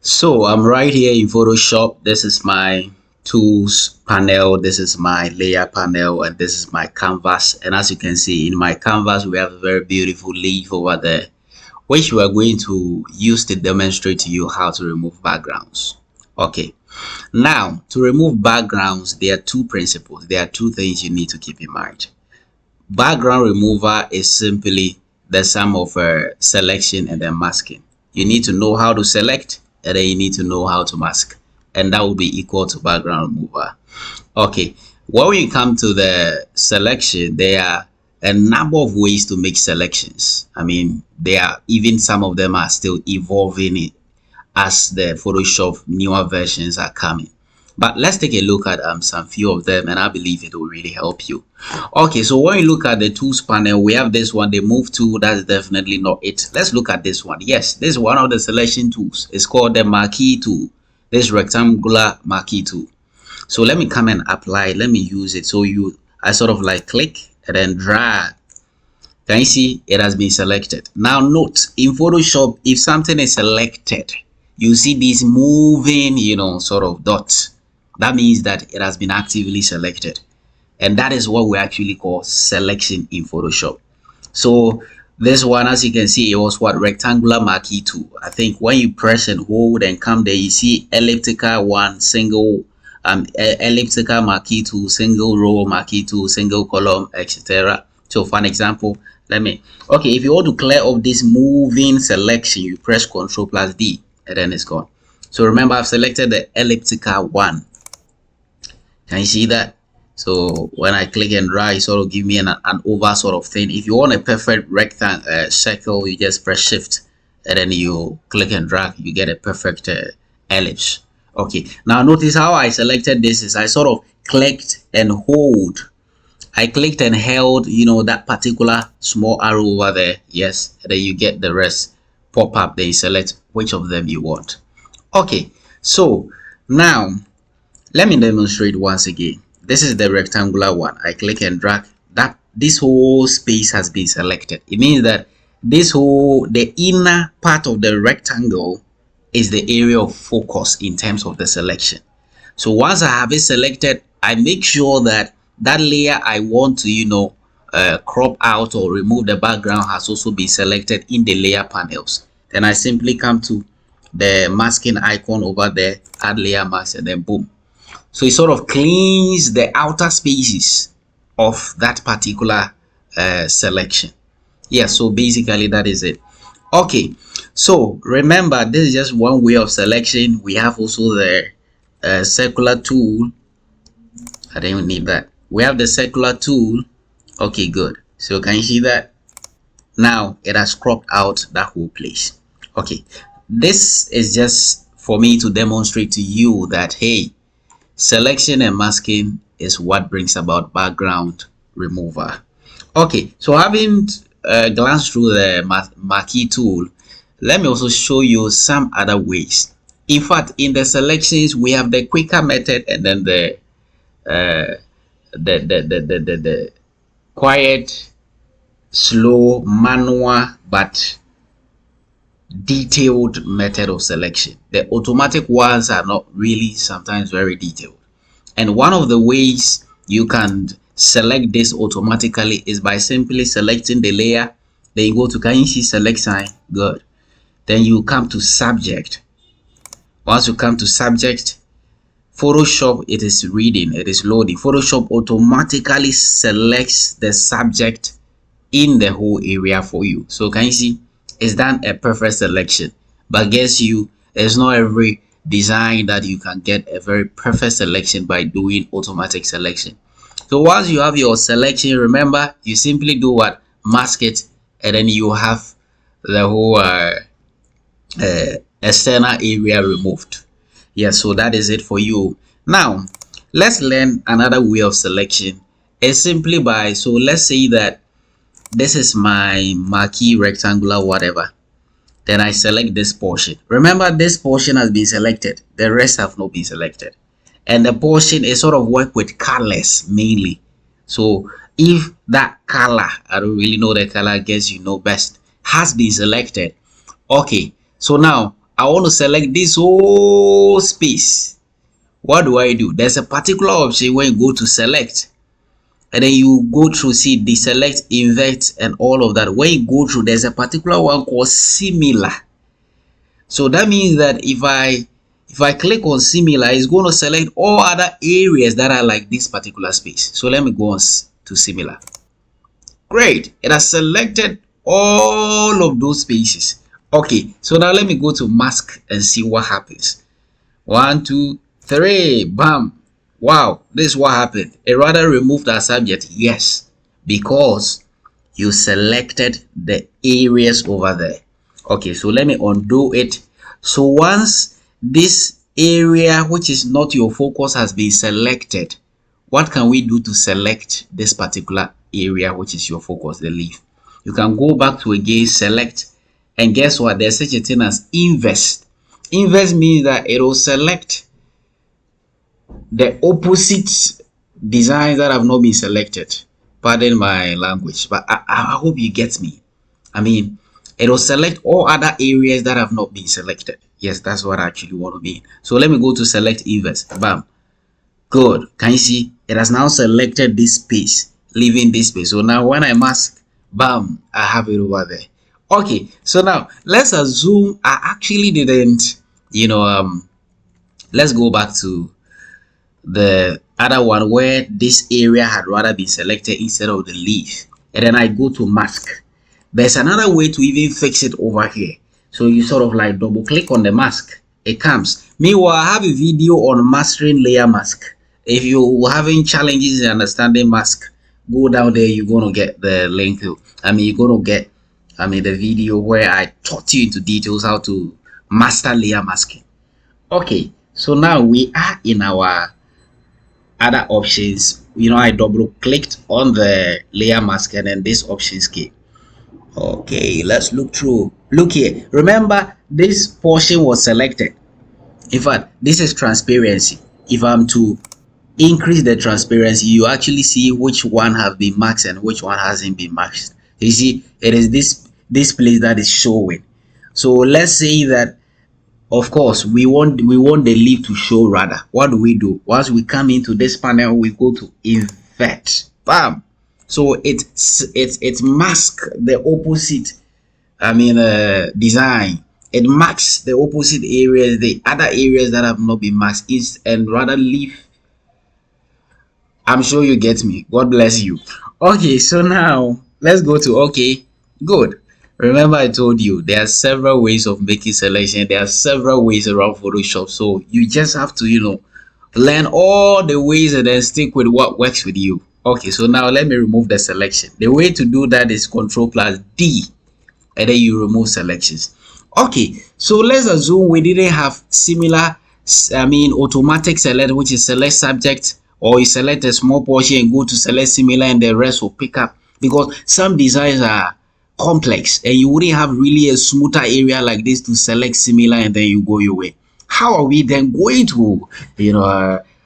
So I'm right here in Photoshop. This is my tools panel, this is my layer panel, and this is my canvas. And as you can see in my canvas, we have a very beautiful leaf over there, which we are going to use to demonstrate to you how to remove backgrounds. Okay, now to remove backgrounds, there are two principles. There are two things you need to keep in mind. Background remover is simply the sum of selection and then masking. You need to know how to select, and then you need to know how to mask, and that will be equal to background remover. Okay, when we come to the selection, there are a number of ways to make selections. I mean, there are even some of them are still evolving as the Photoshop newer versions are coming. But let's take a look at some few of them, and I believe it will really help you. Okay, so when you look at the tools panel, we have this one, the move tool. That's definitely not it. Let's look at this one. Yes, this is one of the selection tools. It's called the marquee tool. This rectangular marquee tool. So let me come and apply. Let me use it. So I sort of like click and then drag. Can you see it has been selected? Now note, in Photoshop, if something is selected, you see these moving, sort of dots. That means that it has been actively selected. And that is what we actually call selection in Photoshop. So this one, as you can see, it was what? Rectangular marquee tool. I think when you press and hold and come there, you see elliptical one, single elliptical marquee tool, single row marquee tool, single column, etc. So for an example, okay, if you want to clear up this moving selection, you press Ctrl plus D and then it's gone. So remember, I've selected the elliptical one. Can you see that? So when I click and drag, it sort of give me an oval sort of thing. If you want a perfect rectangle, circle, you just press Shift and then you click and drag, you get a perfect ellipse. Okay, now notice how I selected this is I sort of clicked and hold. I clicked and held, that particular small arrow over there. Yes, and then you get the rest pop up. Then you select which of them you want. Okay, so now let me demonstrate once again. This is the rectangular one. I click and drag. This whole space has been selected. It means that the inner part of the rectangle is the area of focus in terms of the selection. So once I have it selected, I make sure that layer I want to crop out or remove the background has also been selected in the layer panels. Then I simply come to the masking icon over there, add layer mask, and then boom. So it sort of cleans the outer spaces of that particular selection. Yeah, so basically that is it. Okay, so remember, this is just one way of selection. We have also the circular tool. I don't need that. We have the circular tool. Okay, good. So can you see that? Now it has cropped out that whole place. Okay, this is just for me to demonstrate to you that, hey, selection and masking is what brings about background remover. Okay, so having glanced through the marquee tool, let me also show you some other ways. In fact, in the selections, we have the quicker method and then the quiet, slow, manual, but detailed method of selection. The automatic ones are not really sometimes very detailed. And one of the ways you can select this automatically is by simply selecting the layer. Then you go to, can you see select sign? Good. Then you come to subject. Once you come to subject, Photoshop, it is reading, it is loading. Photoshop automatically selects the subject in the whole area for you. So can you see it's done a perfect selection? But guess you, it's not every design that you can get a very perfect selection by doing automatic selection. So once you have your selection, remember, you simply do what? Mask it, and then you have the whole external area removed. Yeah, so that is it for you. Now let's learn another way of selection. It's simply by, so let's say that this is my marquee rectangular whatever. Then I select this portion. Remember, this portion has been selected, the rest have not been selected, and the portion is sort of work with colors mainly. So if that color, I don't really know the color, I guess you know best, has been selected, okay, so now I want to select this whole space. What do? There's a particular option when you go to select, and then you go through, see, deselect, invert, and all of that. When you go through, there's a particular one called similar. So that means that if I click on similar, it's going to select all other areas that are like this particular space. So let me go on to similar. Great, it has selected all of those spaces. Okay, so now let me go to mask and see what happens. 1, 2, 3, bam. Wow, this is what happened. It rather removed our subject. Yes, because you selected the areas over there. Okay, so let me undo it. So once this area which is not your focus has been selected, what can we do to select this particular area which is your focus, the leaf? You can go back to again, select, and guess what? There's such a thing as invest. Invest means that it will select the opposite designs that have not been selected. Pardon my language, but I hope you get me. I mean, it will select all other areas that have not been selected. Yes, that's what I actually want to mean. So let me go to select invest. Bam. Good. Can you see? It has now selected this space, leaving this space. So now when I mask, bam, I have it over there. Okay, so now let's assume I actually didn't, let's go back to the other one where this area had rather been selected instead of the leaf, and then I go to mask. There's another way to even fix it over here. So you sort of like double click on the mask, it comes. Meanwhile, I have a video on mastering layer mask. If you're having challenges in understanding mask, go down there, you're going to get the link. You're going to get the video where I taught you into details how to master layer masking. Okay, so now we are in our other options. I double clicked on the layer mask and then this options came. Okay, let's look through. Look here, remember this portion was selected. In fact, this is transparency. If I'm to increase the transparency, you actually see which one have been maxed and which one hasn't been maxed. You see, it is this place that is showing. So let's say that, of course, we want the leaf to show rather. What do? Once we come into this panel, we go to invert. Bam. So it masks the opposite design. It marks the opposite areas, the other areas that have not been masked, and rather leave. I'm sure you get me. God bless you. Okay, so now let's go to okay. Good. Remember, I told you there are several ways of making selection. There are several ways around Photoshop. So you just have to, learn all the ways and then stick with what works with you. Okay, so now let me remove the selection. The way to do that is Ctrl+D, and then you remove selections. Okay, so let's assume we didn't have similar, automatic select, which is select subject, or you select a small portion and go to select similar and the rest will pick up, because some designs are complex and you wouldn't have really a smoother area like this to select similar and then you go your way. How are we then going to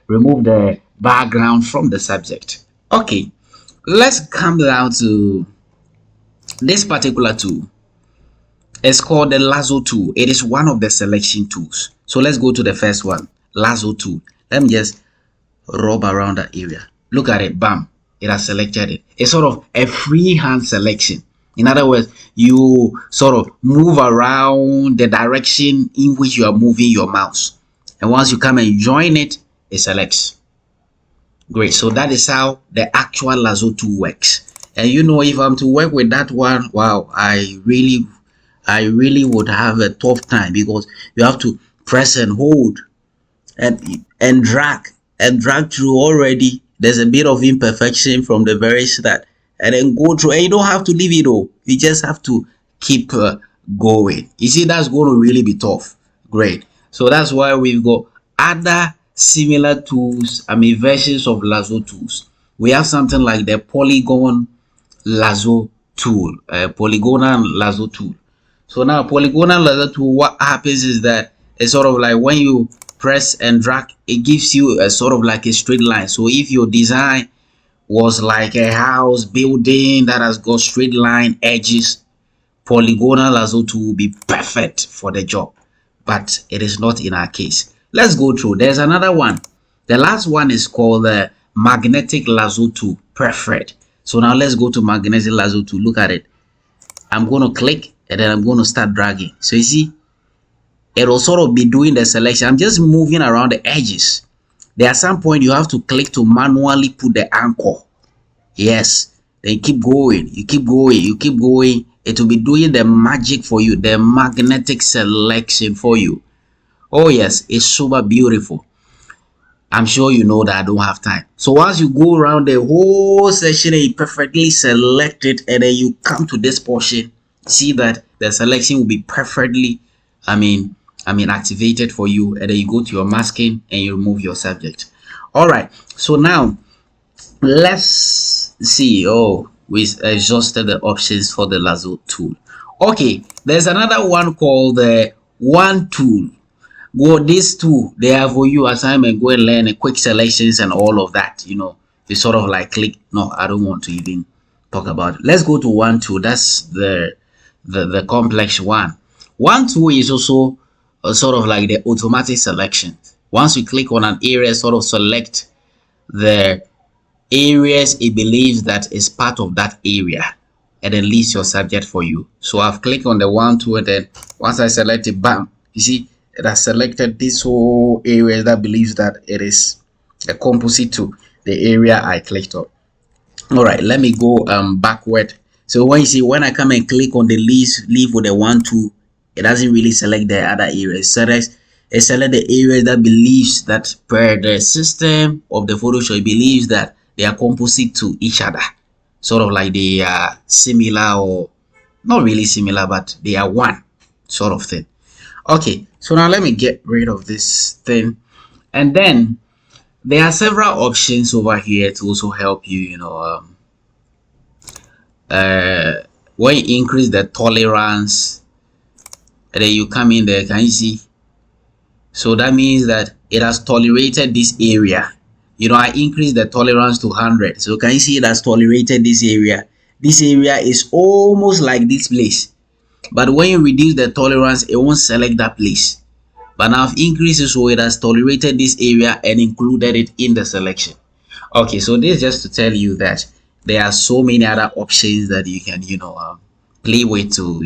remove the background from the subject? Okay, let's come down to this particular tool. It's called the lasso tool. It is one of the selection tools. So let's go to the first one, lasso tool. Let me just rub around that area. Look at it, bam, it has selected it. It's sort of a freehand selection. In other words, you sort of move around the direction in which you are moving your mouse, and once you come and join it, it selects. Great. So that is how the actual lasso tool works. And if I'm to work with that one, wow, I really would have a tough time, because you have to press and hold and drag through. Already there's a bit of imperfection from the very start, and then go through, and you don't have to leave it all. You just have to keep going. You see, that's going to really be tough. Great. So that's why we've got other similar tools, versions of lasso tools. We have something like the polygonal lasso tool. So now polygonal lasso tool, what happens is that it's sort of like when you press and drag, it gives you a sort of like a straight line. So if your design was like a house building that has got straight line edges, polygonal lasso tool will be perfect for the job. but it is not in our case. Let's go through. There's another one. The last one is called the magnetic lasso tool preferred. So now let's go to magnetic lasso tool. Look at it. I'm going to click and then I'm going to start dragging. So you see, it will sort of be doing the selection. I'm just moving around the edges. There are some point you have to click to manually put the anchor. Yes. Then keep going. You keep going. You keep going. It will be doing the magic for you, the magnetic selection for you. Oh yes, it's super beautiful. I'm sure you know that I don't have time. So once you go around the whole section and you perfectly select it, and then you come to this portion, see that the selection will be perfectly, activated for you, and then you go to your masking and you remove your subject. All right. So now let's see. Oh, we exhausted the options for the lasso tool. Okay, there's another one called the one tool. Well, these two, they are for you assignment. Go and learn a quick selections and all of that. You know, you sort of like click. No, I don't want to even talk about it. Let's go to one tool. That's the complex one. One tool is also sort of like the automatic selection. Once you click on an area, sort of select the areas it believes that is part of that area, and then list your subject for you. So I've clicked on the one tool, and then once I select it, bam, you see it has selected this whole area that believes that it is a composite to the area I clicked on. All right, let me go backward. So when you see, when I come and click on the leave with the one tool, it doesn't really select the other areas. It select the areas that believes that per the system of the Photoshop, it believes that they are composite to each other, sort of like they are similar, or not really similar, but they are one sort of thing. Okay, so now let me get rid of this thing, and then there are several options over here to also help you. When you increase the tolerance, and then you come in there, can you see? So that means that it has tolerated this area. I increase the tolerance to 100. So can you see it has tolerated this area? This area is almost like this place, but when you reduce the tolerance, it won't select that place. But now I've increased it, so it has tolerated this area and included it in the selection. Okay, so this is just to tell you that there are so many other options that you can play with to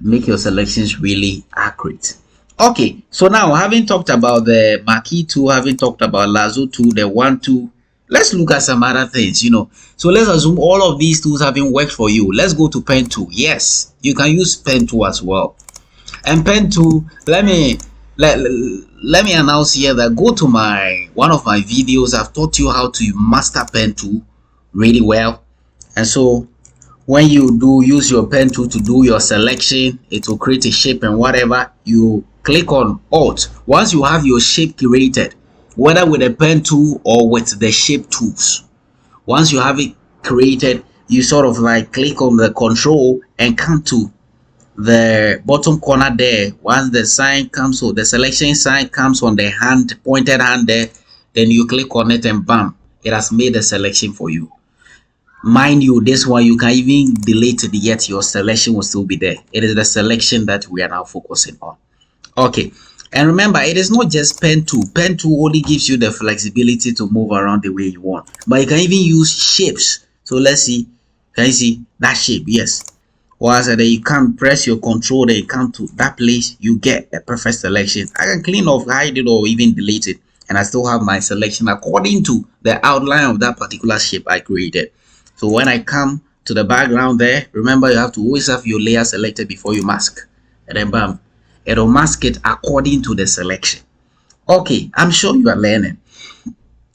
make your selections really accurate. Okay, so now having talked about the marquee tool, having talked about lasso tool, the one tool, let's look at some other things. So let's assume all of these tools having worked for you. Let's go to pen tool. Yes, you can use pen tool as well. And pen tool, let me announce here that go to one of my videos. I've taught you how to master pen tool really well. And so when you do use your pen tool to do your selection, it will create a shape, and whatever you click on Alt, once you have your shape created, whether with a pen tool or with the shape tools, once you have it created, you sort of like click on the control and come to the bottom corner there. Once the sign comes, or the selection sign comes on the hand, pointed hand there, then you click on it and bam, it has made the selection for you. Mind you, this one you can even delete it, yet your selection will still be there. It is the selection that we are now focusing on. Okay, and remember, it is not just pen tool. Pen tool only gives you the flexibility to move around the way you want, but you can even use shapes. So let's see, can you see that shape? Yes. Once then you can press your control, then you come to that place, you get a perfect selection. I can clean off, hide it, or even delete it, and I still have my selection according to the outline of that particular shape I created. So when I come to the background there, remember you have to always have your layer selected before you mask, and then bam, it'll mask it according to the selection. Okay, I'm sure you are learning.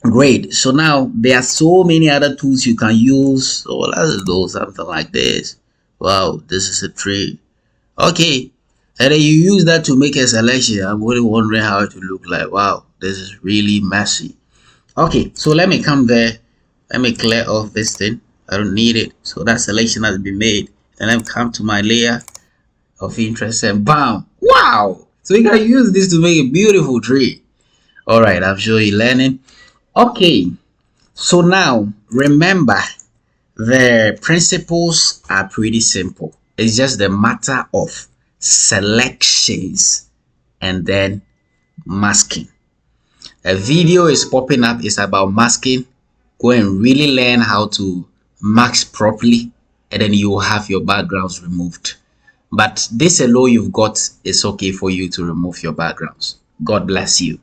Great. So now there are so many other tools you can use. So let's do something like this. Wow, this is a tree. Okay, and then you use that to make a selection. I'm really wondering how it will look like. Wow, this is really messy. Okay, so let me come there. Let me clear off this thing. I don't need it. So that selection has been made. Then I come to my layer of interest and bam. Wow. So you can use this to make a beautiful tree. All right, I'm sure you're learning. Okay, so now remember, the principles are pretty simple. It's just the matter of selections, and then masking. A video is popping up, it's about masking. Go and really learn how to mask properly, and then you will have your backgrounds removed. But this alone you've got is okay for you to remove your backgrounds. God bless you.